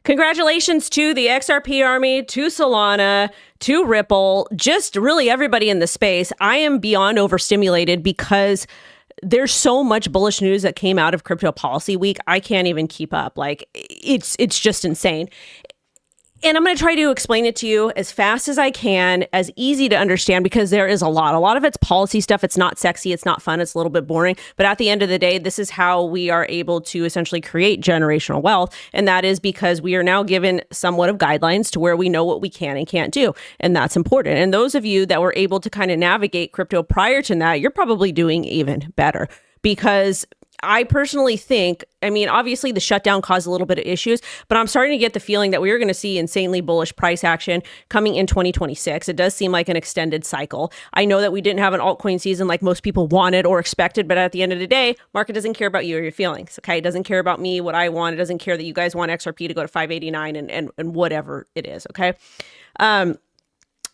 Congratulations to the XRP army, to Solana, to Ripple, just really everybody in the space. I am beyond overstimulated because there's so much bullish news that came out of crypto policy week. I can't even keep up. Like it's just insane. And I'm going to try to explain it to you as fast as I can, as easy to understand, because there is a lot. A lot of it's policy stuff. It's not sexy. It's not fun. It's a little bit boring. But at the end of the day, this is how we are able to essentially create generational wealth. And that is because we are now given somewhat of guidelines to where we know what we can and can't do. And that's important. And those of you that were able to kind of navigate crypto prior to that, you're probably doing even better, because I personally think, I mean, obviously the shutdown caused a little bit of issues, but I'm starting to get the feeling that we are going to see insanely bullish price action coming in 2026. It does seem like an extended cycle. I know that we didn't have an altcoin season like most people wanted or expected, but at the end of the day, market doesn't care about you or your feelings. Okay. It doesn't care about me, what I want. It doesn't care that you guys want XRP to go to 589 and whatever it is. Okay.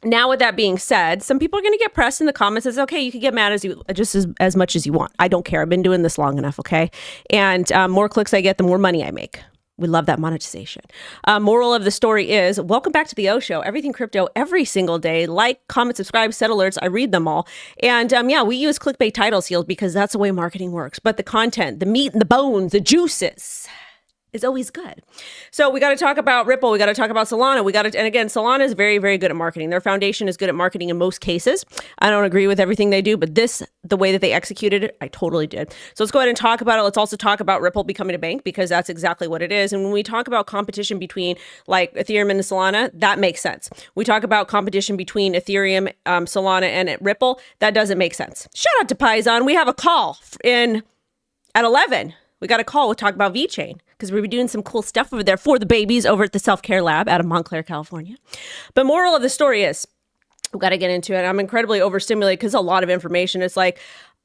Now, with that being said, some people are going to get pressed in the comments as, okay, you can get mad as much as you want. I don't care. I've been doing this long enough. Okay. And more clicks I get, the more money I make. We love that monetization. Moral of the story is, welcome back to the O Show. Everything crypto every single day. Like, comment, subscribe, set alerts. I read them all. And yeah, we use clickbait title seals because that's the way marketing works. But the content, the meat and the bones, the juices is always good. So we got to talk about Ripple. We got to talk about Solana. And again, Solana is very, very good at marketing. Their foundation is good at marketing in most cases. I don't agree with everything they do, but the way that they executed it, I totally did. So let's go ahead and talk about it. Let's also talk about Ripple becoming a bank, because that's exactly what it is. And when we talk about competition between like Ethereum and Solana, that makes sense. We talk about competition between Ethereum, Solana, and Ripple. That doesn't make sense. Shout out to Paisan. We have a call at 11. We got a call. We'll talk about VeChain, because we'll be doing some cool stuff over there for the babies over at the Self-Care Lab out of Montclair, California. But moral of the story is, we've got to get into it. I'm incredibly overstimulated because a lot of information. It's like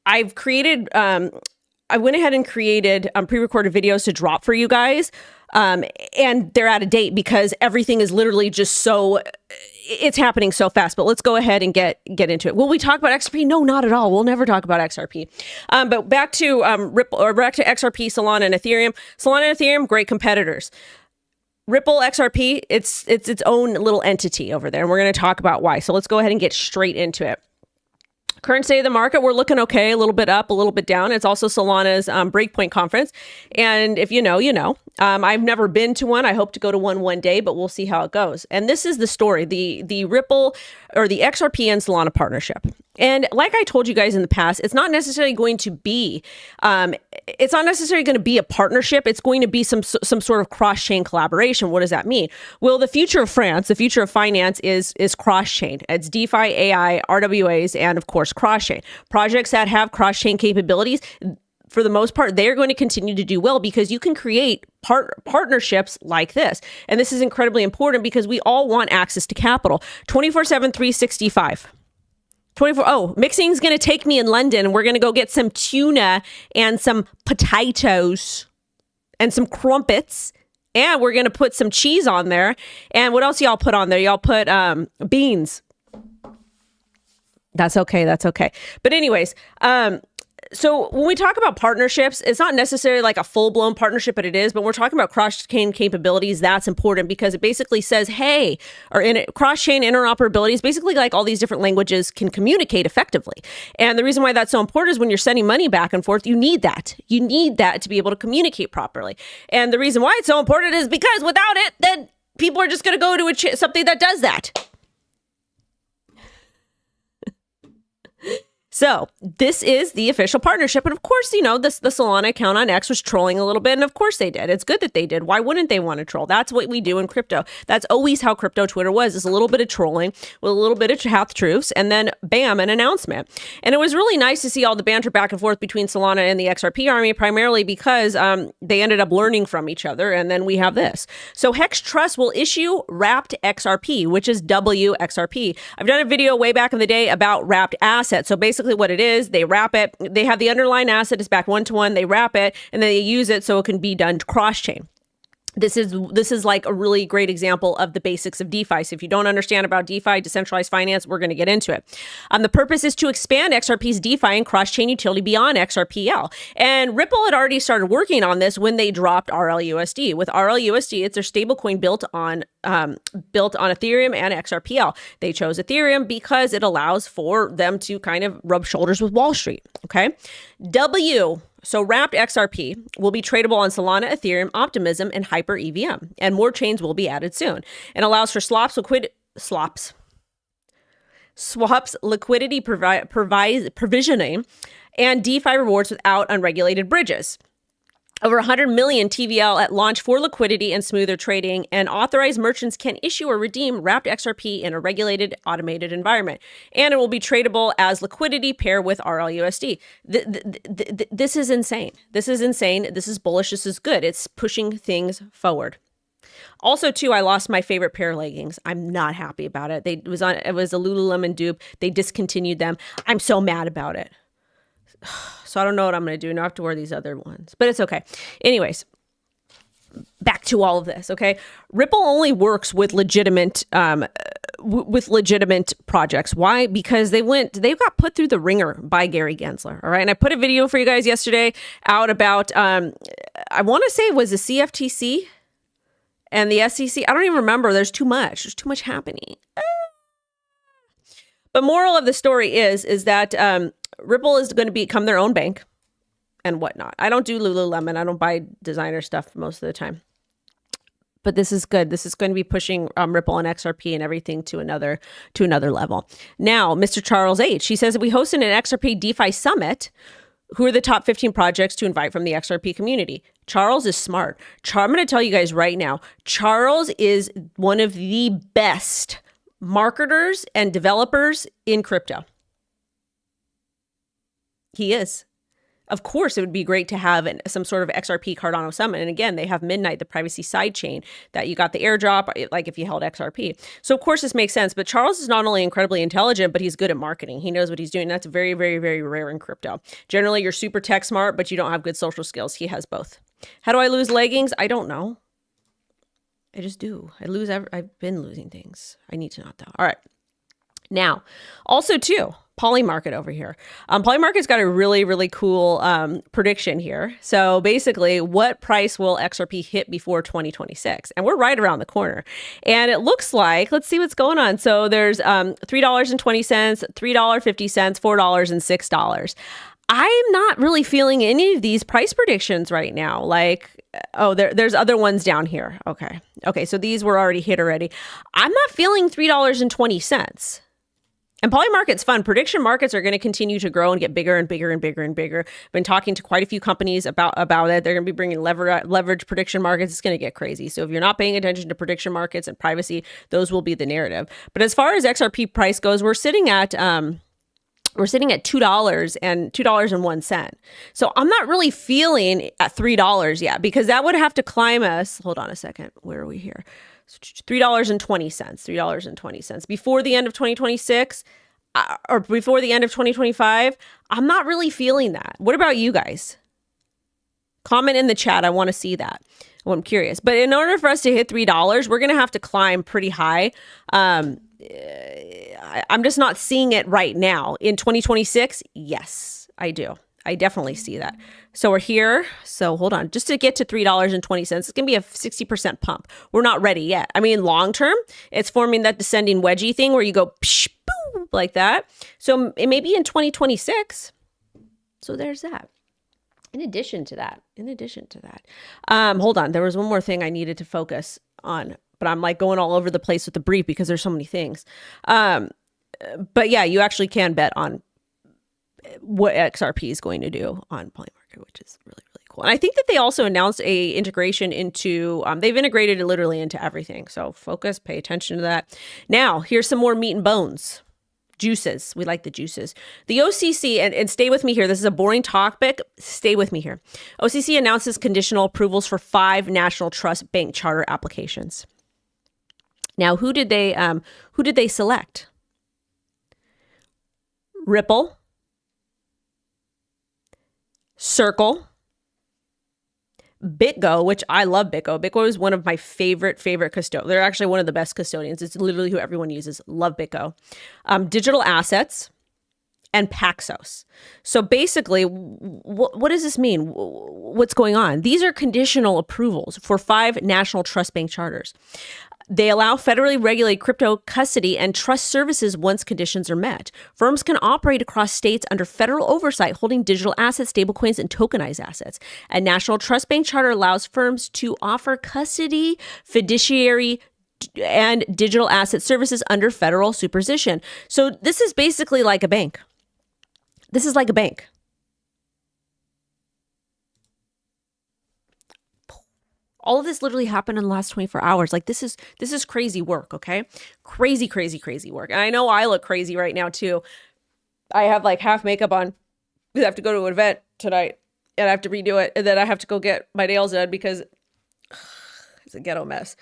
I went ahead and created pre-recorded videos to drop for you guys. And they're out of date because everything is literally just it's happening so fast. But let's go ahead and get into it. Will we talk about XRP? No, not at all. We'll never talk about XRP. But back to Ripple, or back to XRP, Solana, and Ethereum. Solana and Ethereum, great competitors. Ripple, XRP, it's its own little entity over there. And we're going to talk about why. So let's go ahead and get straight into it. Current state of the market, we're looking okay, a little bit up, a little bit down. It's also Solana's Breakpoint conference. And if you know, you know. I've never been to one. I hope to go to one day, but we'll see how it goes. And this is the story, the Ripple, or the XRP and Solana partnership. And like I told you guys in the past, it's not necessarily going to be a partnership. It's going to be some sort of cross-chain collaboration. What does that mean? Well, the future of France, the future of finance is cross-chain. It's DeFi, AI, RWAs, and of course, cross-chain. Projects that have cross-chain capabilities, for the most part, they're going to continue to do well because you can create partnerships like this. And this is incredibly important because we all want access to capital 24/7, 365. Mixing's going to take me in London, and we're going to go get some tuna and some potatoes and some crumpets. And we're going to put some cheese on there. And what else y'all put on there? Y'all put beans. That's okay. That's okay. But anyways, so when we talk about partnerships, it's not necessarily like a full-blown partnership, but it is. But we're talking about cross-chain capabilities. That's important because it basically says, hey, or in cross-chain interoperability is basically like all these different languages can communicate effectively. And the reason why that's so important is when you're sending money back and forth, you need that. You need that to be able to communicate properly. And the reason why it's so important is because without it, then people are just going to go to something that does that. So this is the official partnership. And of course, you know, the Solana account on X was trolling a little bit. And of course they did. It's good that they did. Why wouldn't they want to troll? That's what we do in crypto. That's always how crypto Twitter was. It's a little bit of trolling with a little bit of half-truths. And then bam, an announcement. And it was really nice to see all the banter back and forth between Solana and the XRP army, primarily because they ended up learning from each other. And then we have this. So Hex Trust will issue wrapped XRP, which is wXRP. I've done a video way back in the day about wrapped assets. So basically what it is, they wrap it, they have the underlying asset is backed one-to-one, they wrap it, and then they use it so it can be done cross-chain. This is like a really great example of the basics of DeFi. So if you don't understand about DeFi, decentralized finance, we're going to get into it. The purpose is to expand XRP's DeFi and cross-chain utility beyond XRPL. And Ripple had already started working on this when they dropped RLUSD. With RLUSD, it's their stablecoin built on Ethereum and XRPL. They chose Ethereum because it allows for them to kind of rub shoulders with Wall Street. Okay, So wrapped XRP will be tradable on Solana, Ethereum, Optimism, and HyperEVM, and more chains will be added soon. And allows for swaps, liquidity provisioning, and DeFi rewards without unregulated bridges. Over 100 million TVL at launch for liquidity and smoother trading, and authorized merchants can issue or redeem wrapped XRP in a regulated, automated environment. And it will be tradable as liquidity pair with RLUSD. This is insane. This is insane. This is bullish. This is good. It's pushing things forward. Also, too, I lost my favorite pair of leggings. I'm not happy about it. It was a Lululemon dupe. They discontinued them. I'm so mad about it. So I don't know what I'm going to do. Now I have to wear these other ones, but it's okay. Anyways, back to all of this. Okay. Ripple only works with legitimate projects. Why? Because they got put through the ringer by Gary Gensler. All right. And I put a video for you guys yesterday out about, I want to say it was the CFTC and the SEC. I don't even remember. There's too much happening. But moral of the story is that, Ripple is going to become their own bank and whatnot. I don't do Lululemon. I don't buy designer stuff most of the time. But this is good. This is going to be pushing Ripple and XRP and everything to another level. Now, Mr. Charles H., he says that we hosted an XRP DeFi summit. Who are the top 15 projects to invite from the XRP community? Charles is smart. I'm going to tell you guys right now, Charles is one of the best marketers and developers in crypto. He is. Of course, it would be great to have some sort of XRP Cardano summit. And again, they have Midnight, the privacy sidechain that you got the airdrop, like if you held XRP. So of course this makes sense. But Charles is not only incredibly intelligent, but he's good at marketing. He knows what he's doing. That's very, very, very rare in crypto. Generally, you're super tech smart, but you don't have good social skills. He has both. How do I lose leggings? I don't know. I just do. I've been losing things. I need to not though. All right. Now, also too, Polymarket over here. Polymarket's got a really, really cool prediction here. So basically, what price will XRP hit before 2026? And we're right around the corner. And it looks like, let's see what's going on. So there's $3.20, $3.50, $4, and $6. I'm not really feeling any of these price predictions right now. Like, oh, there's other ones down here. Okay, so these were already hit already. I'm not feeling $3.20. And Polymarket's fun. Prediction markets are going to continue to grow and get bigger and bigger and bigger and bigger. I've been talking to quite a few companies about it. They're going to be bringing leverage prediction markets. It's going to get crazy. So if you're not paying attention to prediction markets and privacy, those will be the narrative. But as far as XRP price goes, we're sitting at $2 and $2.01. So I'm not really feeling at $3 yet, because that would have to climb us. Hold on a second. Where are we here? $3.20 before the end of 2026 or before the end of 2025. I'm not really feeling that. What about you guys? Comment in the chat. I want to see that. Well, I'm curious. But in order for us to hit $3, we're going to have to climb pretty high. I'm just not seeing it right now. In 2026, yes, I do. I definitely see that. So we're here. So hold on. Just to get to $3.20, it's going to be a 60% pump. We're not ready yet. I mean, long term, it's forming that descending wedgie thing where you go psh, boom, like that. So it may be in 2026. So there's that. In addition to that, hold on. There was one more thing I needed to focus on, but I'm like going all over the place with the brief because there's so many things. But yeah, you actually can bet on what XRP is going to do on Polymarket, which is really, really cool. And I think that they also announced a integration into, they've integrated it literally into everything. So focus, pay attention to that. Now, here's some more meat and bones. Juices. We like the juices. The OCC, and stay with me here. This is a boring topic. Stay with me here. OCC announces conditional approvals for 5 national trust bank charter applications. Now, who did they select? Ripple, Circle, BitGo, which I love BitGo. BitGo is one of my favorite custodians. They're actually one of the best custodians. It's literally who everyone uses. Love BitGo. Digital Assets, and Paxos. So basically, what does this mean? What's going on? These are conditional approvals for 5 national trust bank charters. They allow federally regulated crypto custody and trust services once conditions are met. Firms can operate across states under federal oversight, holding digital assets, stablecoins, and tokenized assets. A national trust bank charter allows firms to offer custody, fiduciary, and digital asset services under federal supervision. So this is basically like a bank. This is like a bank. All of this literally happened in the last 24 hours. Like this is crazy work, okay? Crazy work. And I know I look crazy right now too. I have like half makeup on. I have to go to an event tonight and I have to redo it. And then I have to go get my nails done because it's a ghetto mess.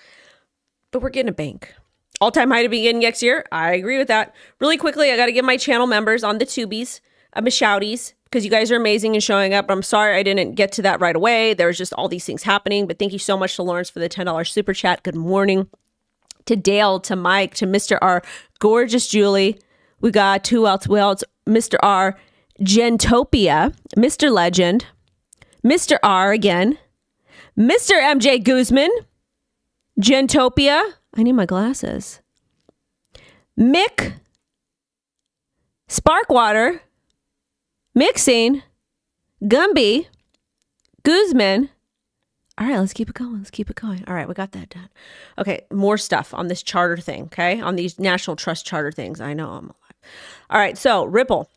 But we're getting a bank. All-time high to begin next year. I agree with that. Really quickly, I got to give my channel members on the tubies, my shouties, because you guys are amazing and showing up. I'm sorry I didn't get to that right away. There was just all these things happening. But thank you so much to Lawrence for the $10 super chat. Good morning. To Dale, to Mike, to Mr. R, gorgeous Julie. We got who else? Mr. R, Gentopia, Mr. Legend, Mr. R again, Mr. MJ Guzman, Gentopia. I need my glasses. Mick, Sparkwater, Mixing, Gumby, Guzman. All right, let's keep it going. All right, we got that done. Okay, more stuff on this charter thing, okay? On these national trust charter things. I know I'm alive. All right, so Ripple.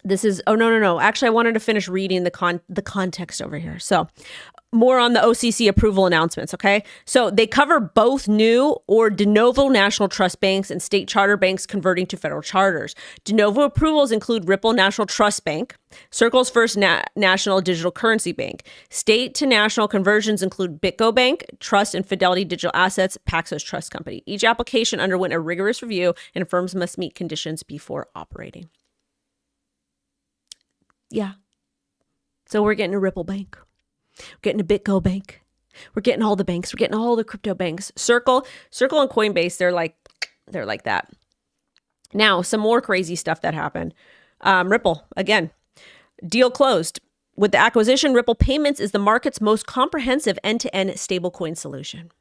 This is, oh, no. Actually, I wanted to finish reading the context over here. So more on the OCC approval announcements, okay? So they cover both new or de novo national trust banks and state charter banks converting to federal charters. De novo approvals include Ripple National Trust Bank, Circle's first national digital currency bank. State to national conversions include BitGo Bank, Trust and Fidelity Digital Assets, Paxos Trust Company. Each application underwent a rigorous review and firms must meet conditions before operating. Yeah. So we're getting a Ripple bank. We're getting a BitGo bank. We're getting all the banks. We're getting all the crypto banks. Circle and Coinbase, they're like that. Now, some more crazy stuff that happened. Ripple, again, deal closed. With the acquisition, Ripple Payments is the market's most comprehensive end-to-end stablecoin solution.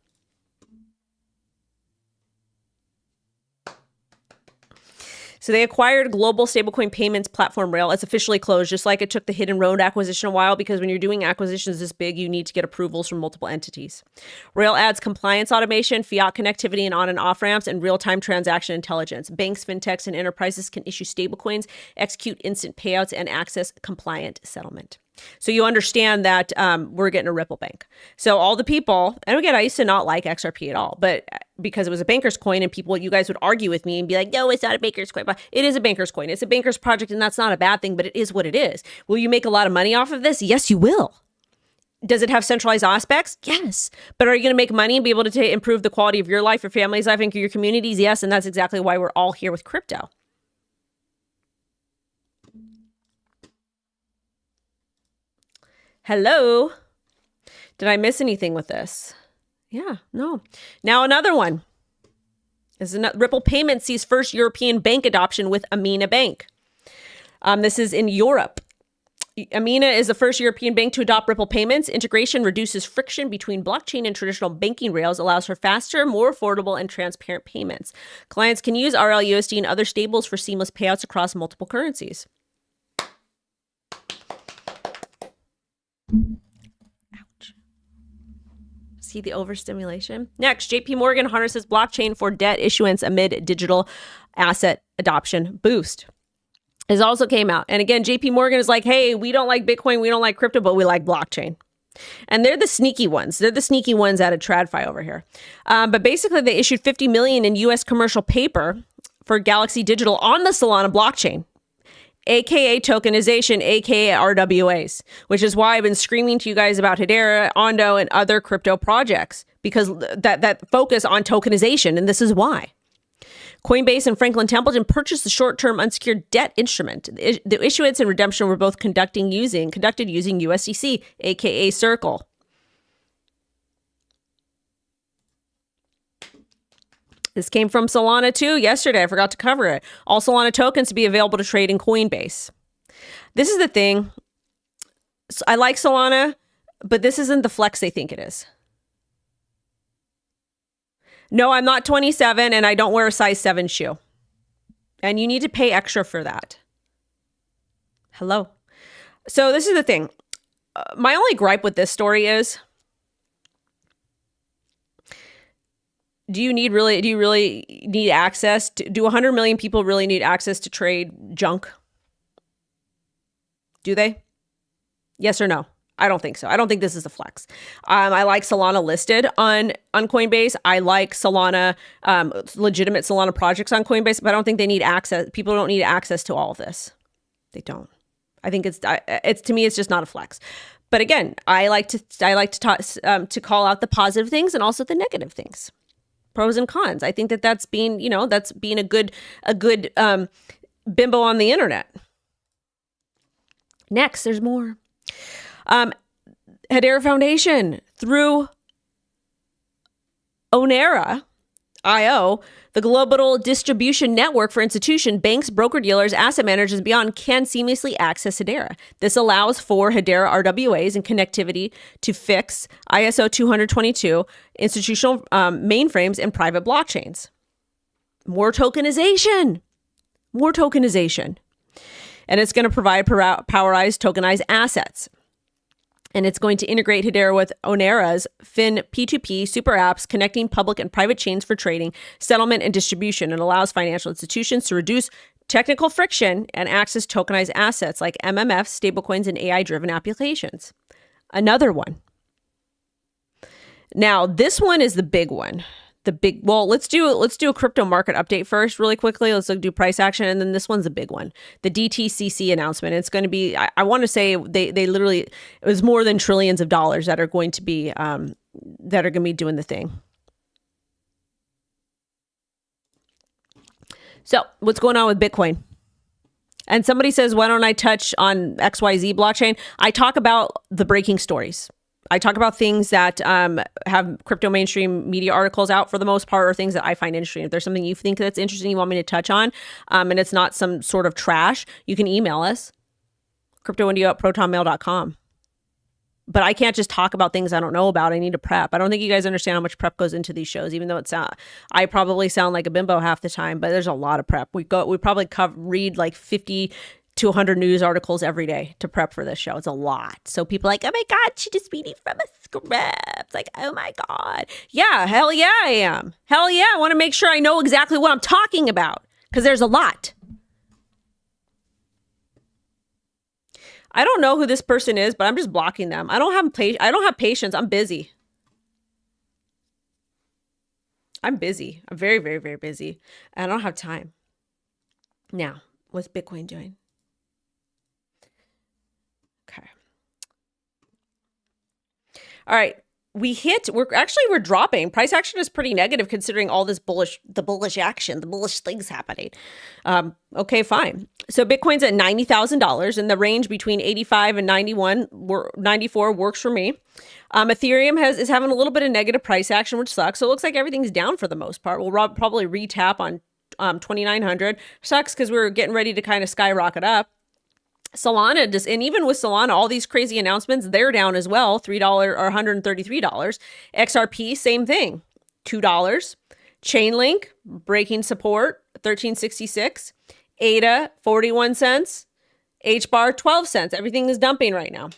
So they acquired global stablecoin payments platform Rail. It's officially closed, just like it took the Hidden Road acquisition a while, because when you're doing acquisitions this big, you need to get approvals from multiple entities. Rail adds compliance automation, fiat connectivity and on and off ramps, and real-time transaction intelligence. Banks, fintechs, and enterprises can issue stablecoins, execute instant payouts, and access compliant settlement. So you understand that we're getting a Ripple bank. So all the people, and again, I used to not like XRP at all, but because it was a banker's coin and people, you guys would argue with me and be like, no, it's not a banker's coin. But it is a banker's coin. It's a banker's project, and that's not a bad thing, but it is what it is. Will you make a lot of money off of this? Yes, you will. Does it have centralized aspects? Yes. But are you going to make money and be able to improve the quality of your life, your family's life, and your communities? Yes. And that's exactly why we're all here with crypto. Hello. Did I miss anything with this? Yeah, no. Now another one. Ripple Payments sees first European bank adoption with Amina Bank. This is in Europe. Amina is the first European bank to adopt Ripple Payments. Integration reduces friction between blockchain and traditional banking rails, allows for faster, more affordable, and transparent payments. Clients can use RLUSD and other stables for seamless payouts across multiple currencies. Ouch. See the overstimulation? Next, JP Morgan harnesses blockchain for debt issuance amid digital asset adoption boost. This also came out. And again, JP Morgan is like, hey, we don't like Bitcoin, we don't like crypto, but we like blockchain. And they're the sneaky ones. They're the sneaky ones out of TradFi over here. But basically, they issued $50 million in U.S. commercial paper for Galaxy Digital on the Solana blockchain, aka tokenization, aka RWAs, which is why I've been screaming to you guys about Hedera, Ondo, and other crypto projects, because that focus on tokenization, and this is why. Coinbase and Franklin Templeton purchased the short-term unsecured debt instrument. The issuance and redemption were both conducted using USDC, aka Circle. This came from Solana too yesterday. I forgot to cover it. All Solana tokens to be available to trade in Coinbase. This is the thing. I like Solana, but this isn't the flex they think it is. No, I'm not 27 and I don't wear a size 7 shoe. And you need to pay extra for that. Hello. So this is the thing. My only gripe with this story is, do you really need access to, do 100 million people really need access to trade junk? Do they? Yes or no? I don't think so. I don't think this is a flex. I like Solana listed on Coinbase. I like Solana, legitimate Solana projects on Coinbase, but I don't think they need access. People don't need access to all of this. They don't. I think it's to me, it's just not a flex. But again, I like to talk, to call out the positive things and also the negative things. Pros and cons. I think that's being, that's being a good bimbo on the internet. Next, there's more. Hedera Foundation through Onera.io, the global distribution network for institutions, banks, broker-dealers, asset managers, and beyond can seamlessly access Hedera. This allows for Hedera RWAs and connectivity to fix ISO 20022 institutional mainframes and private blockchains. More tokenization. And it's going to provide powerized tokenized assets. And it's going to integrate Hedera with Onera's Fin P2P super apps, connecting public and private chains for trading, settlement, and distribution, and allows financial institutions to reduce technical friction and access tokenized assets like MMFs, stablecoins, and AI-driven applications. Another one. Now, this one is the big one. Let's do a crypto market update first really quickly. Let's do price action. And then this one's the big one, the DTCC announcement. It's going to be, I want to say they literally, it was more than trillions of dollars that are going to be doing the thing. So what's going on with Bitcoin? And somebody says, why don't I touch on XYZ blockchain? I talk about the breaking stories. I talk about things that have crypto mainstream media articles out for the most part, or things that I find interesting. If there's something you think that's interesting you want me to touch on, and it's not some sort of trash, you can email us, CryptoWendyO@protonmail.com. But I can't just talk about things I don't know about. I need to prep. I don't think you guys understand how much prep goes into these shows, even though I probably sound like a bimbo half the time, but there's a lot of prep. We probably read like 50 to 100 news articles every day to prep for this show. It's a lot. So people are like, oh my God, she just reading from a script. Like, oh my God. Yeah, hell yeah, I am. Hell yeah, I want to make sure I know exactly what I'm talking about, because there's a lot. I don't know who this person is, but I'm just blocking them. I don't have patience. I'm busy. I'm very, very, very busy. I don't have time. Now, what's Bitcoin doing? Okay. All right. We're dropping. Price action is pretty negative considering all this bullish action, the bullish things happening. Okay, fine. So Bitcoin's at $90,000, and the range between 85 and 94 works for me. Ethereum is having a little bit of negative price action, which sucks. So it looks like everything's down for the most part. We'll probably retap on 2,900. Sucks because we're getting ready to kind of skyrocket up. Solana and even with Solana, all these crazy announcements, they're down as well, $3 or $133. XRP, same thing, $2. Chainlink, breaking support, 1366. ADA, 41 cents. HBAR, 12 cents. Everything is dumping right now,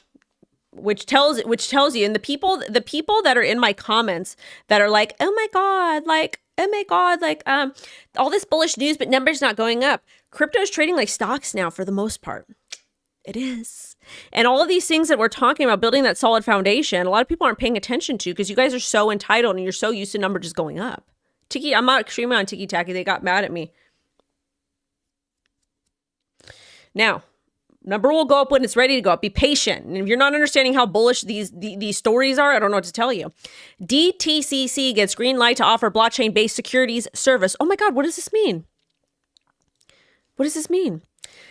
which tells you, and the people that are in my comments that are like, oh my God, all this bullish news, but numbers not going up. Crypto is trading like stocks now for the most part. It is. And all of these things that we're talking about, building that solid foundation, a lot of people aren't paying attention to because you guys are so entitled and you're so used to numbers just going up. I'm not streaming on Tiki Taki. They got mad at me. Now, number will go up when it's ready to go up. Be patient. And if you're not understanding how bullish these stories are, I don't know what to tell you. DTCC gets green light to offer blockchain-based securities service. Oh my God, what does this mean? What does this mean?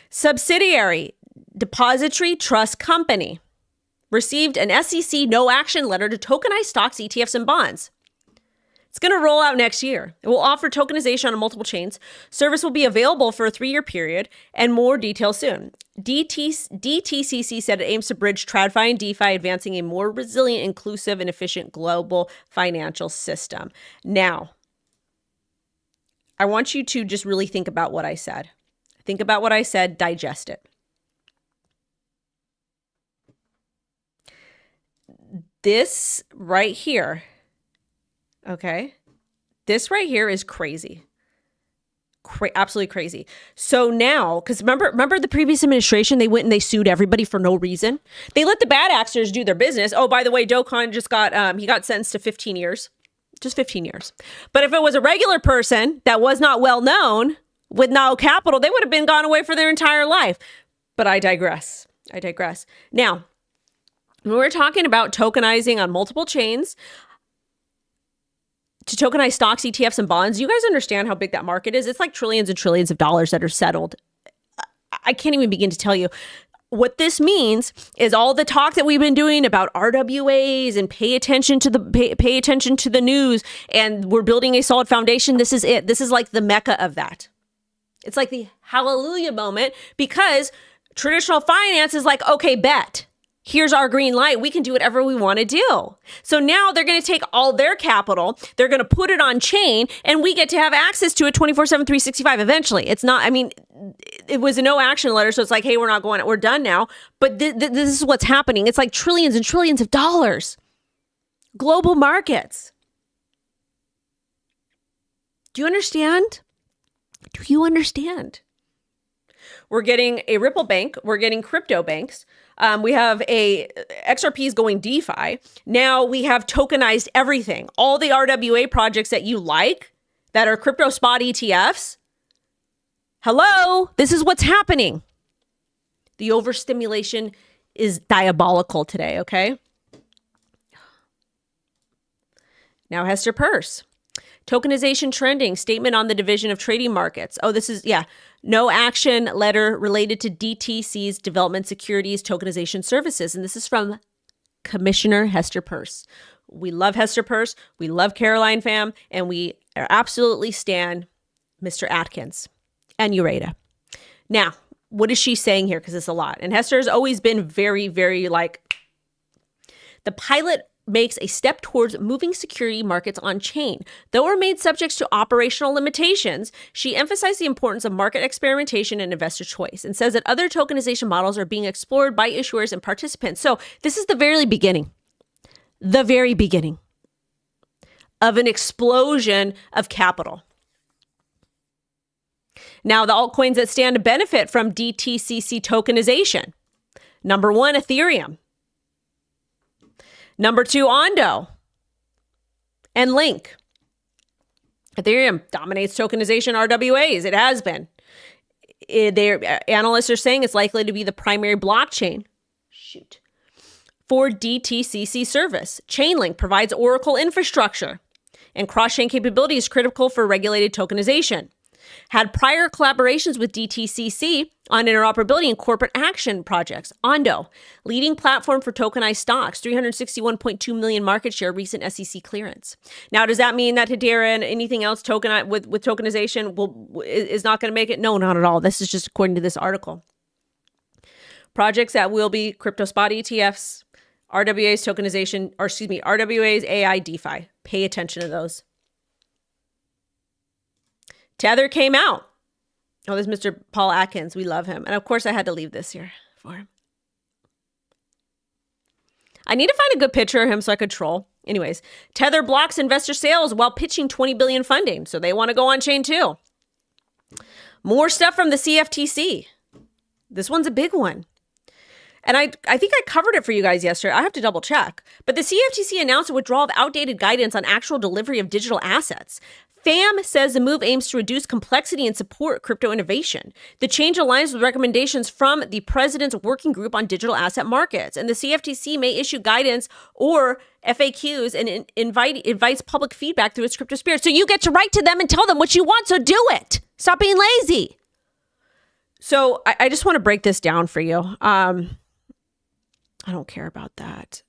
Subsidiary Depository Trust Company received an SEC no action letter to tokenize stocks, ETFs, and bonds. It's going to roll out next year. It will offer tokenization on multiple chains. Service will be available for a 3-year period, and more details soon. DTCC said it aims to bridge TradFi and DeFi, advancing a more resilient, inclusive, and efficient global financial system. Now, I want you to just really think about what I said. Think about what I said, digest it. This right here, okay? This right here is crazy. Absolutely crazy. So now, because remember the previous administration, they went and they sued everybody for no reason. They let the bad actors do their business. Oh, by the way, Do Kwon just got, he got sentenced to 15 years. Just 15 years. But if it was a regular person that was not well known with no capital, they would have been gone away for their entire life. But I digress. Now, when we're talking about tokenizing on multiple chains, to tokenize stocks, ETFs, and bonds, you guys understand how big that market is? It's like trillions and trillions of dollars that are settled. I can't even begin to tell you. What this means is all the talk that we've been doing about RWAs and pay attention to the news, and we're building a solid foundation. This is it. This is like the mecca of that. It's like the hallelujah moment, because traditional finance is like, okay, bet. Here's our green light. We can do whatever we want to do. So now they're going to take all their capital, they're going to put it on chain, and we get to have access to it 24/7, 365 eventually. It's not, I mean, it was a no action letter. So it's like, hey, we're done now. But this is what's happening. It's like trillions and trillions of dollars. Global markets. Do you understand? Do you understand? We're getting a Ripple bank. We're getting crypto banks. We have XRP is going DeFi. Now we have tokenized everything. All the RWA projects that you like that are crypto spot ETFs. Hello, this is what's happening. The overstimulation is diabolical today, okay? Now Hester Purse. Tokenization trending, statement on the division of trading markets. Oh, this is, no action letter related to DTC's development securities tokenization services. And this is from Commissioner Hester Purse. We love Hester Purse. We love Caroline Pham. And we are absolutely stan Mr. Atkins and Ureta. Now, what is she saying here? Because it's a lot. And Hester has always been very, very like, the pilot makes a step towards moving security markets on chain. Though remain subject to operational limitations, she emphasized the importance of market experimentation and investor choice, and says that other tokenization models are being explored by issuers and participants. So this is the very beginning of an explosion of capital. Now, the altcoins that stand to benefit from DTCC tokenization. Number 1, Ethereum. Number 2, Ondo and Link. Ethereum dominates tokenization RWAs. It has been. Analysts are saying it's likely to be the primary blockchain for DTCC service. Chainlink provides Oracle infrastructure, and cross-chain capabilities critical for regulated tokenization. Had prior collaborations with DTCC on interoperability and corporate action projects. Ondo, leading platform for tokenized stocks, 361.2 million market share, recent SEC clearance. Now, does that mean that Hedera and anything else with tokenization is not going to make it? No, not at all. This is just according to this article. Projects that will be crypto spot ETFs, RWA's tokenization, RWA's AI DeFi. Pay attention to those. Tether came out. Oh, there's Mr. Paul Atkins. We love him. And of course, I had to leave this here for him. I need to find a good picture of him so I could troll. Anyways, Tether blocks investor sales while pitching $20 billion funding. So they want to go on chain too. More stuff from the CFTC. This one's a big one. And I think I covered it for you guys yesterday. I have to double check. But the CFTC announced a withdrawal of outdated guidance on actual delivery of digital assets. Pham says the move aims to reduce complexity and support crypto innovation. The change aligns with recommendations from the President's Working Group on Digital Asset Markets, and the CFTC may issue guidance or FAQs and invites public feedback through its Crypto Spirit. So you get to write to them and tell them what you want, so do it. Stop being lazy. So I just want to break this down for you. I don't care about that.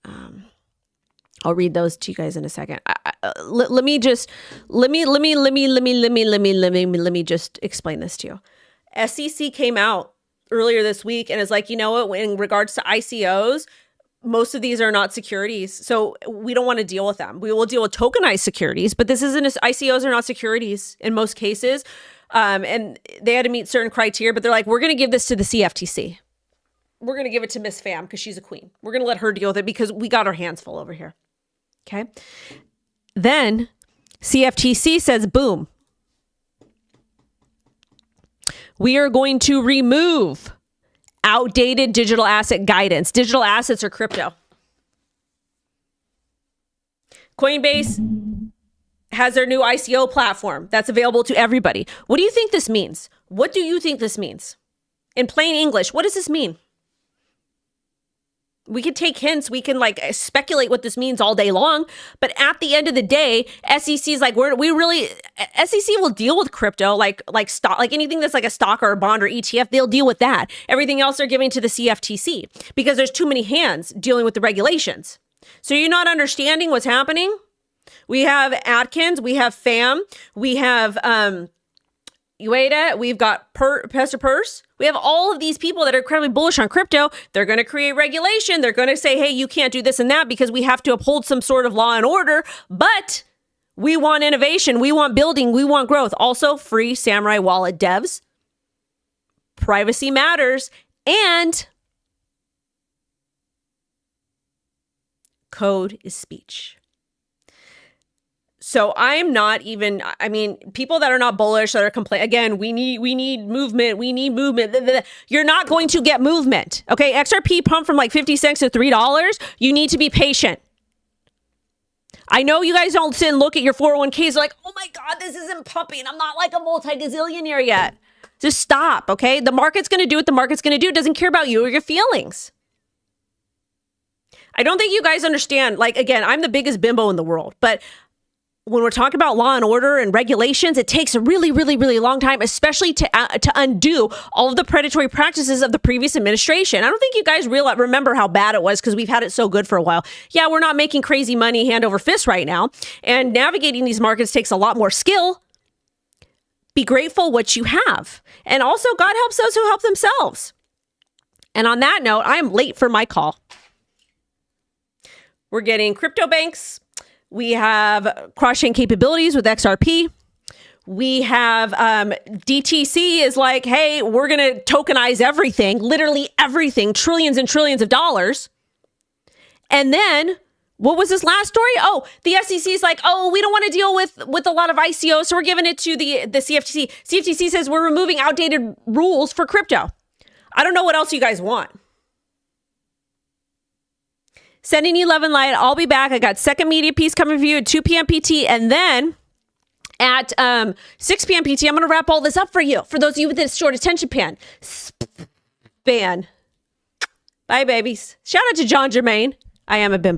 I'll read those to you guys in a second. Let me just explain this to you. SEC came out earlier this week and is like, you know what, in regards to ICOs, most of these are not securities. So we don't want to deal with them. We will deal with tokenized securities, but this isn't, ICOs are not securities in most cases. And they had to meet certain criteria, but they're like, we're going to give this to the CFTC. We're going to give it to Miss Pham because she's a queen. We're going to let her deal with it because we got our hands full over here. Okay. Then CFTC says, boom, we are going to remove outdated digital asset guidance. Digital assets are crypto. Coinbase has their new ICO platform that's available to everybody. What do you think this means? What do you think this means? In plain English, what does this mean? We can take hints. We can like speculate what this means all day long. But at the end of the day, SEC is like, SEC will deal with crypto, like stock, like anything that's like a stock or a bond or ETF, they'll deal with that. Everything else they're giving to the CFTC because there's too many hands dealing with the regulations. So you're not understanding what's happening? We have Atkins, we have Pham, we have Ueda, we've got Pastor Purse. We have all of these people that are incredibly bullish on crypto. They're going to create regulation. They're going to say, hey, you can't do this and that because we have to uphold some sort of law and order. But we want innovation. We want building. We want growth. Also, free Samurai Wallet devs. Privacy matters. And code is speech. So I'm not even, I mean, people that are not bullish, that are complaining, again, we need movement. We need movement. You're not going to get movement. Okay. XRP pumped from like 50 cents to $3. You need to be patient. I know you guys don't sit and look at your 401ks like, oh my God, this isn't pumping. I'm not like a multi-gazillionaire yet. Just stop. Okay. The market's going to do what the market's going to do. It doesn't care about you or your feelings. I don't think you guys understand. Like, again, I'm the biggest bimbo in the world, but when we're talking about law and order and regulations, it takes a really, really, really long time, especially to undo all of the predatory practices of the previous administration. I don't think you guys remember how bad it was because we've had it so good for a while. Yeah, we're not making crazy money hand over fist right now. And navigating these markets takes a lot more skill. Be grateful what you have. And also, God helps those who help themselves. And on that note, I am late for my call. We're getting crypto banks. We have cross-chain capabilities with XRP. We have DTC is like, hey, we're going to tokenize everything, literally everything, trillions and trillions of dollars. And then what was this last story? Oh, the SEC is like, oh, we don't want to deal with a lot of ICO, so we're giving it to the CFTC. CFTC says we're removing outdated rules for crypto. I don't know what else you guys want. Sending 11 light. I'll be back. I got second media piece coming for you at 2 p.m. PT. And then at 6 p.m. PT, I'm going to wrap all this up for you. For those of you with this short attention span. Bye, babies. Shout out to John Germain. I am a bimbo.